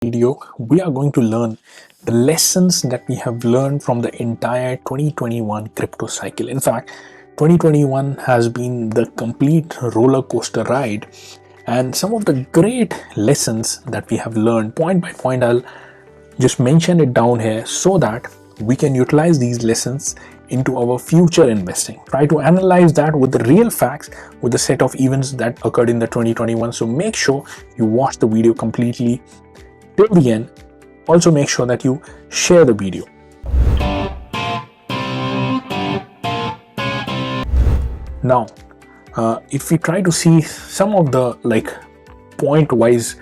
video, we are going to learn the lessons that we have learned from the entire 2021 crypto cycle. In fact, 2021 has been the complete roller coaster ride, and some of the great lessons that we have learned point by point, I'll just mention it down here so that we can utilize these lessons into our future investing. Try to analyze that with the real facts, with the set of events that occurred in the 2021. So make sure you watch the video completely till the end. Also make sure that you share the video. Now, if we try to see some of the point wise,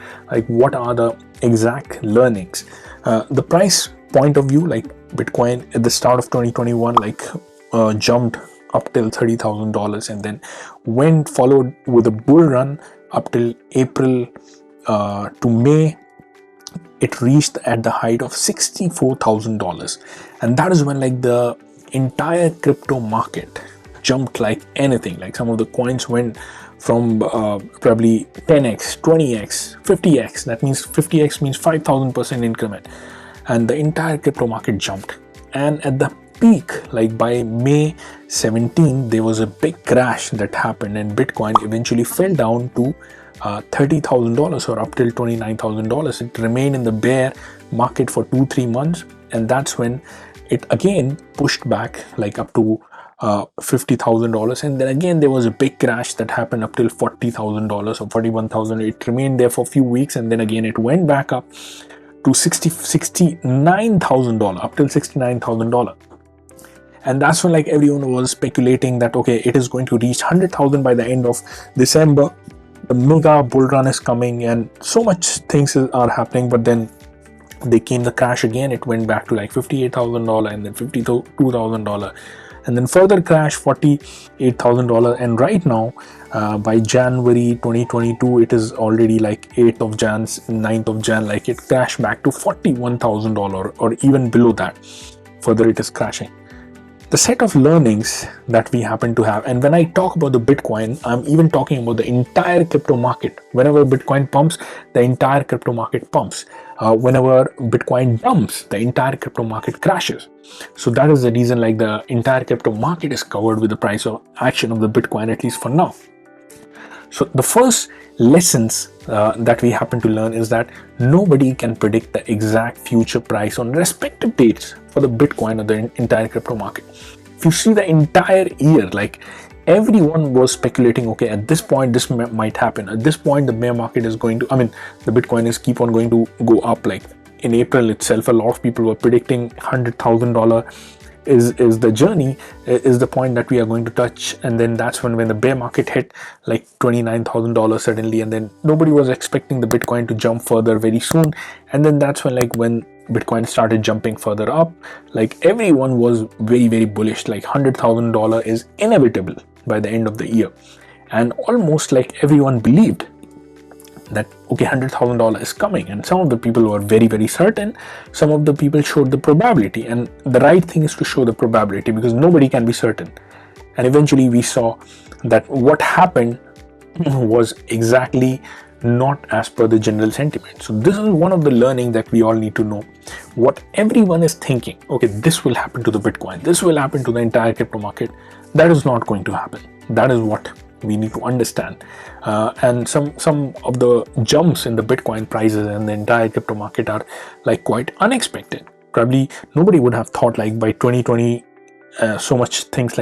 what are the exact learnings, the price point of view, Bitcoin at the start of 2021 jumped up till $30,000 and then went followed with a bull run up till April to May. It reached at the height of $64,000, and that is when the entire crypto market jumped like anything. Some of the coins went from probably 10x, 20x, 50x. That means 50x means 5,000% increment, and the entire crypto market jumped. And at the peak, by May 17, there was a big crash that happened, and Bitcoin eventually fell down to $30,000 or up till $29,000. It remained in the bear market for 2-3 months, and that's when it again pushed back up to $50,000, and then again there was a big crash that happened up till $40,000 or 41,000. It remained there for a few weeks, and then again it went back up to $69,000, up till $69,000. And that's when everyone was speculating that okay, it is going to reach 100,000 by the end of December. The mega bull run is coming, and so much things are happening. But then they came the crash again. It went back to $58,000 and then $52,000, and then further crash $48,000. And right now, by January 2022, it is already 8th of Jan, 9th of Jan, it crashed back to $41,000 or even below that. Further, it is crashing. The set of learnings that we happen to have, and when I talk about the Bitcoin, I'm even talking about the entire crypto market. Whenever Bitcoin pumps, the entire crypto market pumps. Whenever Bitcoin dumps, the entire crypto market crashes. So that is the reason the entire crypto market is covered with the price of action of the Bitcoin, at least for now. So the first lessons that we happen to learn is that nobody can predict the exact future price on respective dates for the Bitcoin or the entire crypto market. If you see the entire year, everyone was speculating, okay, at this point this might happen. At this point the bear market is going to, the Bitcoin is keep on going to go up. In April itself, a lot of people were predicting $100,000 is the journey, is the point that we are going to touch. And then that's when the bear market hit $29,000 suddenly, and then nobody was expecting the Bitcoin to jump further very soon. And then that's when when Bitcoin started jumping further up, everyone was very, very bullish. $100,000 is inevitable by the end of the year, and almost everyone believed that okay, $100,000 is coming. And some of the people were very, very certain. Some of the people showed the probability, and the right thing is to show the probability because nobody can be certain. And eventually we saw that what happened was exactly not as per the general sentiment. So this is one of the learning that we all need to know. What everyone is thinking, okay, this will happen to the Bitcoin, this will happen to the entire crypto market, that is not going to happen. That is what we need to understand. And some of the jumps in the Bitcoin prices and the entire crypto market are quite unexpected. Probably nobody would have thought by 2020 so much things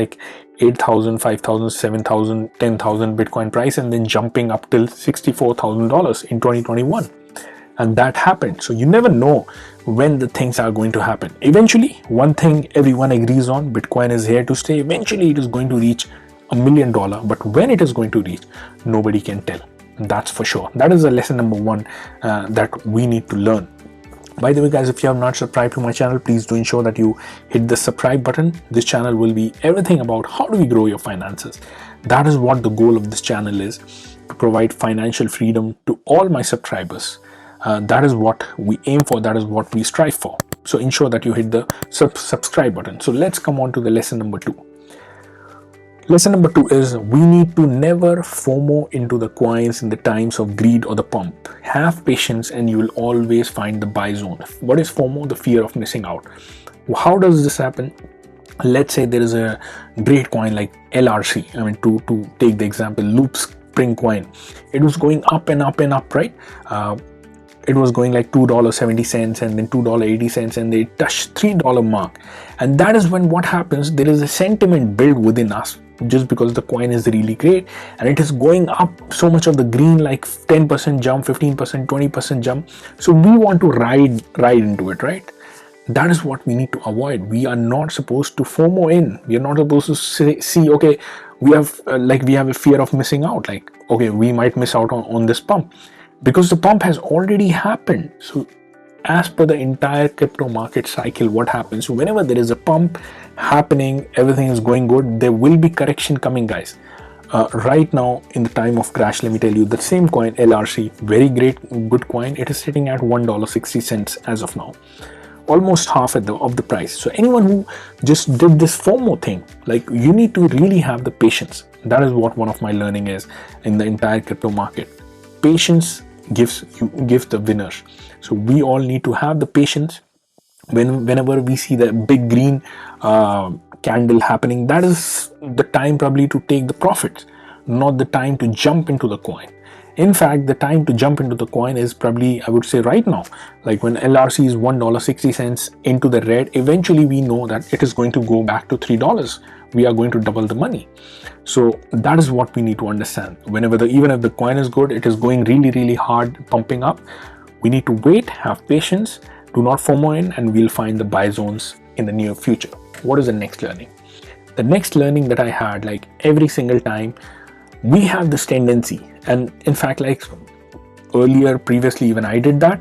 8,000, 5,000, 7,000, 10,000 Bitcoin price, and then jumping up till $64,000 in 2021. And that happened. So you never know when the things are going to happen. Eventually, one thing everyone agrees on, Bitcoin is here to stay. Eventually it is going to reach $1 million, but when it is going to reach, nobody can tell. That's for sure. That is the lesson number one that we need to learn. By the way, guys, if you have not subscribed to my channel, please do ensure that you hit the subscribe button. This channel will be everything about how do we grow your finances. That is what the goal of this channel is, to provide financial freedom to all my subscribers. That is what we aim for. That is what we strive for. So ensure that you hit the subscribe button. So let's come on to the lesson number 2. Lesson number 2 is we need to never FOMO into the coins in the times of greed or the pump. Have patience and you will always find the buy zone. What is FOMO? The fear of missing out. How does this happen? Let's say there is a great coin like LRC. I mean, to take the example, Loop Spring coin. It was going up and up and up, right? It was going like $2.70 and then $2.80 and they touched $3 mark. And that is when what happens, there is a sentiment built within us just because the coin is really great and it is going up so much of the green, like 10% jump, 15%, 20% jump. So we want to ride into it, right? That is what we need to avoid. We are not supposed to FOMO in. We are not supposed to see okay, we have a fear of missing out. Like, okay, we might miss out on this pump because the pump has already happened. So as per the entire crypto market cycle, what happens whenever there is a pump happening, everything is going good, there will be correction coming, guys. Right now in the time of crash, let me tell you, the same coin LRC, very great, good coin, it is sitting at $1.60 as of now, almost half of the price. So anyone who just did this FOMO thing, like, you need to really have the patience. That is what one of my learning is in the entire crypto market. Patience gives the winners. So we all need to have the patience. Whenever we see the big green candle happening, that is the time probably to take the profits, not the time to jump into the coin. In fact, the time to jump into the coin is probably, I would say, right now. Like when LRC is $1.60 into the red, eventually we know that it is going to go back to $3. We are going to double the money. So that is what we need to understand. Even if the coin is good, it is going really, really hard, pumping up. We need to wait, have patience, do not FOMO in, and we'll find the buy zones in the near future. What is the next learning? The next learning that I had, like every single time, we have this tendency, and in fact, like previously even I did that,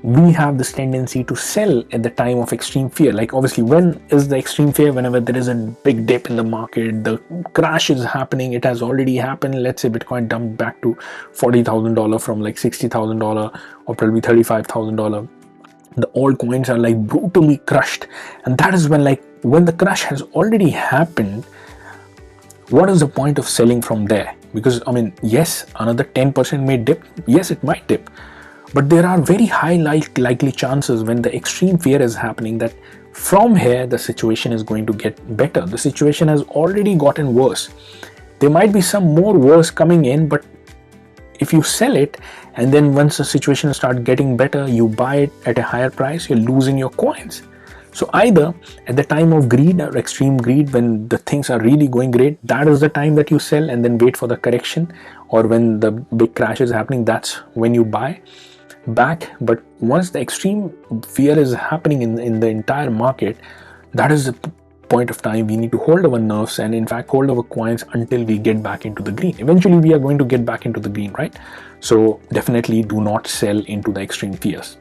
we have this tendency to sell at the time of extreme fear. Like obviously, when is the extreme fear? Whenever there is a big dip in the market, the crash is happening, it has already happened. Let's say Bitcoin dumped back to $40,000 from like $60,000 or probably $35,000. The altcoins are like brutally crushed, and that is when the crash has already happened. What is the point of selling from there? Because I mean, yes, another 10% may dip. Yes, it might dip, but there are very high likely chances when the extreme fear is happening that from here the situation is going to get better. The situation has already gotten worse. There might be some more worse coming in, but if you sell it and then once the situation starts getting better, you buy it at a higher price, you're losing your coins. So either at the time of greed or extreme greed, when the things are really going great, that is the time that you sell and then wait for the correction, or when the big crash is happening, that's when you buy back. But once the extreme fear is happening in the entire market, that is the point of time we need to hold our nerves and in fact hold our coins until we get back into the green. Eventually we are going to get back into the green, right? So definitely do not sell into the extreme fears.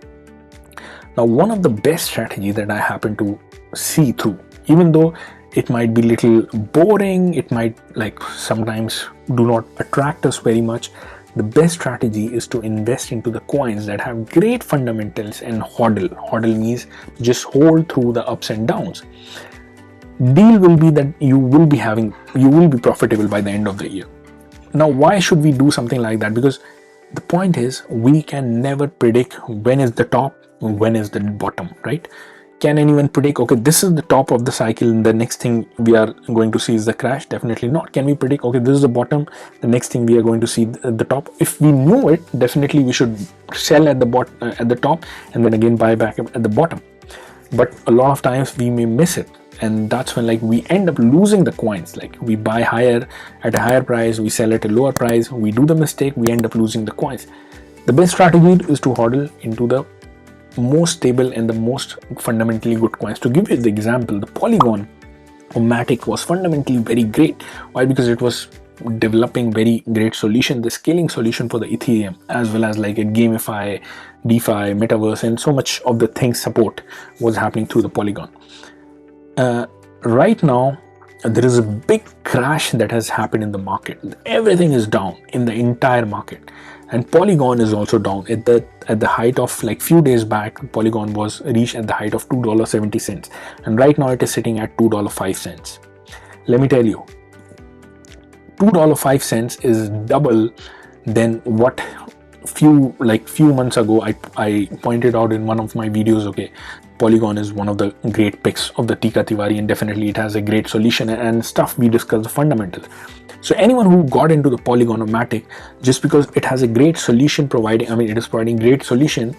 Now, one of the best strategies that I happen to see through, even though it might be little boring, it might sometimes do not attract us very much, the best strategy is to invest into the coins that have great fundamentals and hodl. Hodl means just hold through the ups and downs. Deal will be that you will be profitable by the end of the year. Now, why should we do something like that? Because the point is, we can never predict when is the top, when is the bottom, right? Can anyone predict, okay, this is the top of the cycle and the next thing we are going to see is the crash? Definitely not. Can we predict, okay, this is the bottom, the next thing we are going to see the top? If we know it, definitely we should sell at the top and then again buy back at the bottom. But a lot of times we may miss it, and that's when we end up losing the coins. We buy higher at a higher price, we sell at a lower price, we do the mistake, we end up losing the coins. The best strategy is to hodl into the most stable and the most fundamentally good coins. To give you the example, the Polygon or Matic was fundamentally very great. Why? Because it was developing very great solution, the scaling solution for the Ethereum, as well as a gamify, DeFi, metaverse, and so much of the things support was happening through the Polygon. Right now there is a big crash that has happened in the market. Everything is down in the entire market, and Polygon is also down. At the height of few days back, Polygon was reached at the height of $2.70, and right now it is sitting at $2.05. Let me tell you, $2.05 is double than what few months ago I pointed out in one of my videos. Okay, Polygon is one of the great picks of the Tika Tiwari, and definitely it has a great solution and stuff. We discussed the fundamentals. So anyone who got into the Polygon-o-matic just because it has a great solution it is providing great solution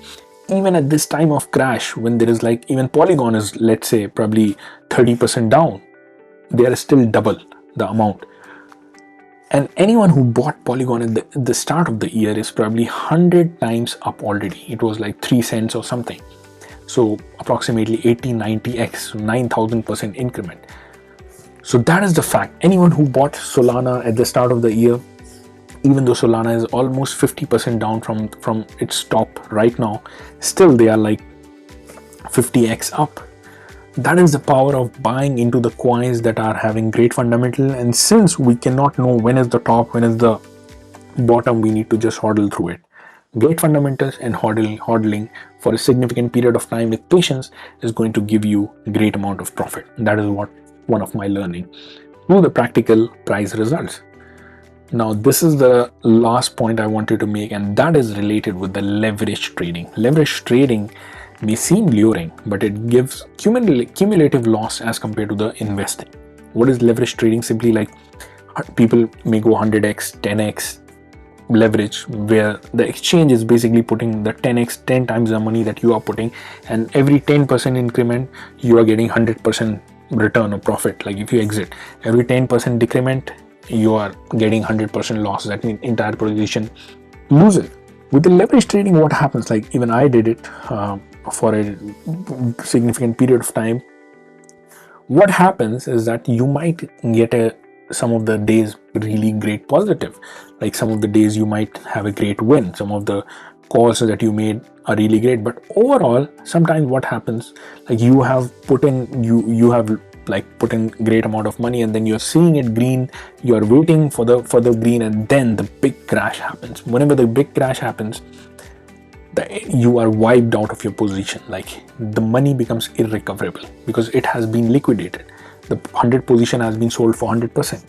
even at this time of crash, when there is like, even Polygon is, let's say, probably 30% down, they are still double the amount. And anyone who bought Polygon at the start of the year is probably 100 times up already. It was like 3 cents or something. So approximately 80-90x, 9,000% increment. So that is the fact. Anyone who bought Solana at the start of the year, even though Solana is almost 50% down from its top right now, still they are like 50x up. That is the power of buying into the coins that are having great fundamental. And since we cannot know when is the top, when is the bottom, we need to just hodl through it. Great fundamentals and hodling for a significant period of time with patience is going to give you a great amount of profit. That is what one of my learning through the practical price results. Now this is the last point I wanted to make, and that is related with the leverage trading. Leverage trading may seem luring, but it gives cumulative loss as compared to the investing. What is leverage trading? Simply like people may go 100x, 10x leverage, where the exchange is basically putting the 10x, 10 times the money that you are putting, and every 10% increment you are getting 100% return or profit. Like if you exit, every 10% decrement you are getting 100% loss. That means entire position loses. With the leverage trading, what happens, like even I did it for a significant period of time. What happens is that you might get some of the days really great positive, like some of the days you might have a great win, some of the calls that you made are really great, but overall sometimes what happens, like you have put in great amount of money, and then you're seeing it green, you're waiting for the green, and then the big crash happens. Whenever the big crash happens, you are wiped out of your position. Like the money becomes irrecoverable because it has been liquidated. The 100 position has been sold for 100%.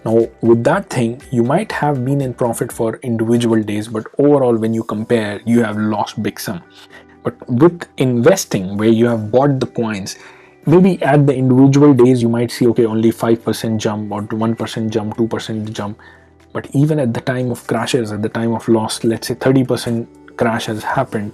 Now with that thing, you might have been in profit for individual days, but overall when you compare, you have lost big sum. But with investing, where you have bought the coins, maybe at the individual days you might see, okay, only 5% jump or 1% jump, 2% jump. But even at the time of crashes, at the time of loss, let's say 30% crash has happened,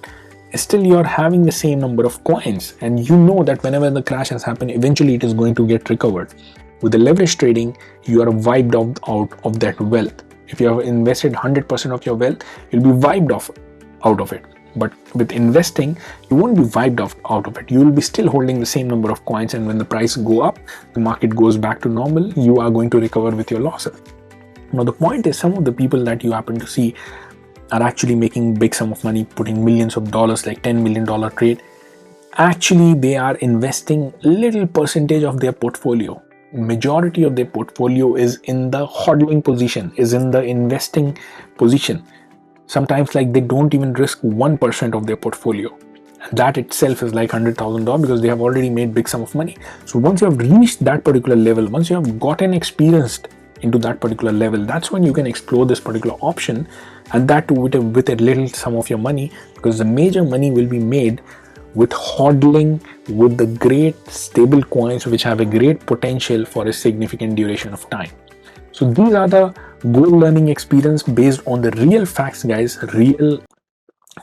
still you're having the same number of coins, and you know that whenever the crash has happened, eventually it is going to get recovered. With the leverage trading, you are wiped out of that wealth. If you have invested 100% of your wealth, you'll be wiped out of it. But with investing, you won't be wiped out of it. You will be still holding the same number of coins, and when the price go up, the market goes back to normal, you are going to recover with your losses. Now the point is, some of the people that you happen to see are actually making big sum of money, putting millions of dollars, like $10 million trade. Actually, they are investing little percentage of their portfolio. Majority of their portfolio is in the hodling position, is in the investing position. Sometimes like they don't even risk 1% of their portfolio. And that itself is like $100,000 because they have already made big sum of money. So once you have reached that particular level, once you have gotten experienced into that particular level, that's when you can explore this particular option, and that too with a little sum of your money, because the major money will be made with hodling with the great stable coins which have a great potential for a significant duration of time. So these are the goal learning experience based on the real facts, guys, real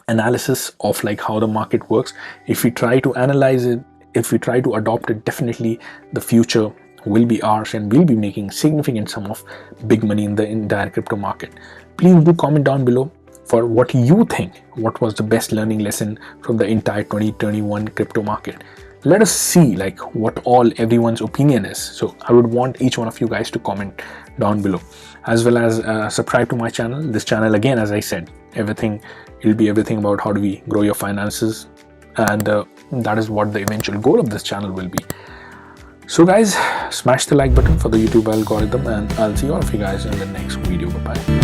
analysis of like how the market works. If we try to analyze it, if we try to adopt it, definitely the future will be ours, and we'll be making significant sum of big money in the entire crypto market. Please do comment down below for what you think, what was the best learning lesson from the entire 2021 crypto market. Let us see like what all everyone's opinion is. So I would want each one of you guys to comment down below, as well as subscribe to my channel. This channel, again, as I said, it'll be everything about how do we grow your finances, and that is what the eventual goal of this channel will be. So guys, smash the like button for the YouTube algorithm, and I'll see all of you guys in the next video. Bye bye.